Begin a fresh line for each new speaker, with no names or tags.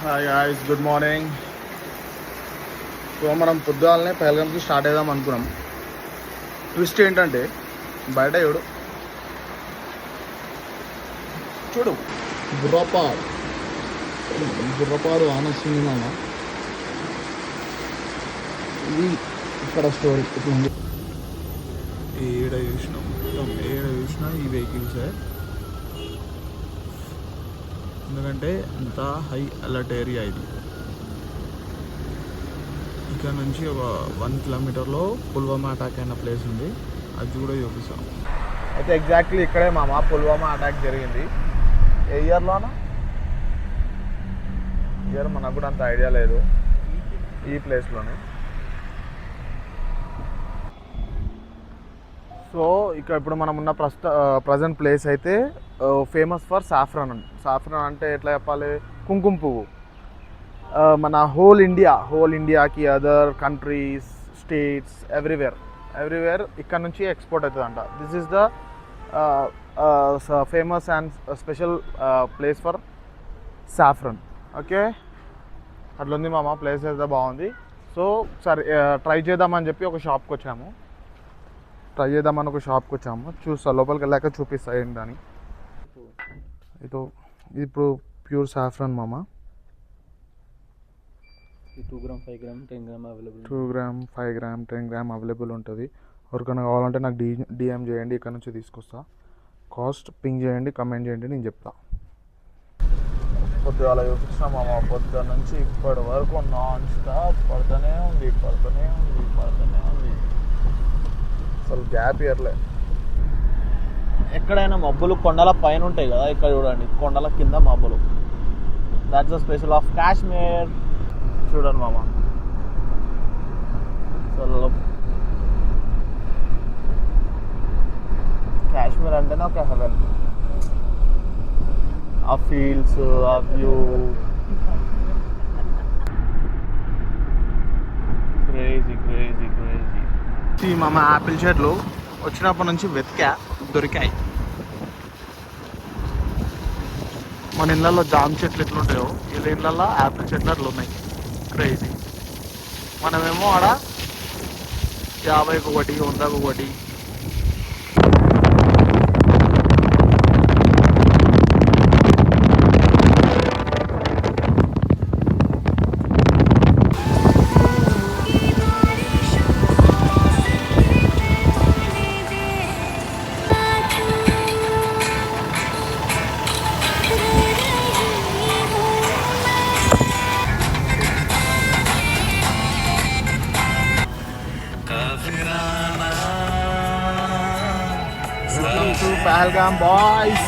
Hi guys, good morning. So మనం పొద్దుగాలనే పహల్గామ్కి start అవుదాం అనుకున్నాం. ట్విస్ట్ ఏంటంటే బయట చూడు బుర్రపాడు ఆనొస్తుంది మామ. ఇది ఇక్కడ స్టోరీ ఇట్లా ఏడ చూసినా ఈ వెహికల్సే, ఎందుకంటే అంత హై అలర్ట్ ఏరియా ఇది. ఇక్కడ నుంచి ఒక 1 కిలోమీటర్లో పుల్వామా అటాక్ అయిన ప్లేస్ ఉంది, అది కూడా చూపిస్తాం. అయితే ఎగ్జాక్ట్లీ ఇక్కడే మామ పుల్వామా అటాక్ జరిగింది. ఏ ఇయర్లోనా? ఇయర్ మనకు కూడా అంత ఐడియా లేదు. ఈ ప్లేస్లోనే. సో ఇక ఇప్పుడు మనం ఉన్న ప్రజెంట్ ప్లేస్ అయితే ఫేమస్ ఫర్ సాఫ్రాన్. సాఫ్రాన్ అంటే ఎట్లా చెప్పాలి, కుంకుమ పువ్వు. మన హోల్ ఇండియాకి అదర్ కంట్రీస్, స్టేట్స్, ఎవ్రీవేర్ ఇక్కడ నుంచి ఎక్స్పోర్ట్ అవుతుందంట. This is the famous and special place for saffron. Okay, అట్లా ఉంది మామ. ప్లేస్ అయితే బాగుంది. సో సరే ట్రై చేద్దామని చెప్పి ఒక షాప్కి వచ్చాము. చూస్తా, లోపలికి వెళ్ళాక చూపిస్తా ఏంటని. ఇది ఇప్పుడు ప్యూర్ సాఫ్రాన్ మామ.
2 gram 5 gram 10 gram available.
2 gram 5 gram 10 gram available ఉంటుంది. ఎవరికైనా కావాలంటే నాకు డిఎం చేయండి, ఇక్కడ నుంచి తీసుకొస్తా. కాస్ట్ పింగ్ చేయండి, కమెంట్ చేయండి, నేను చెప్తా. పొద్దుగాల చూపించిన మామ, పొద్దున్న నుంచి ఇప్పటి వరకు నాన్ స్టాప్ పడుతూనే ఉంది. అసలు గ్యాప్ ఇయర్లే.
ఎక్కడైనా మబ్బులు కొండల పైన ఉంటాయి కదా, ఇక్కడ చూడండి కొండల కింద మబ్బులు. That's the special of Kashmir.
చూడండి మామ,
అసలు కాశ్మీర్ అంటేనే ఒక హెవెన్. ఆ ఫీల్డ్స్, ఆ వ్యూ, క్రేజీ. మామ యాపిల్ చెట్లు వచ్చినప్పటి నుంచి దొరికాయి. మన ఇళ్ళల్లో జామ చెట్లు ఎట్లుంటాయో వీళ్ళ ఇళ్ళల్లో యాపిల్ చెట్లు అట్లా ఉన్నాయి. క్రేజీ. మనమేమో ఆడ 50కి ఒకటి, 100కి ఒకటి. Welcome to Pahalgam, boys.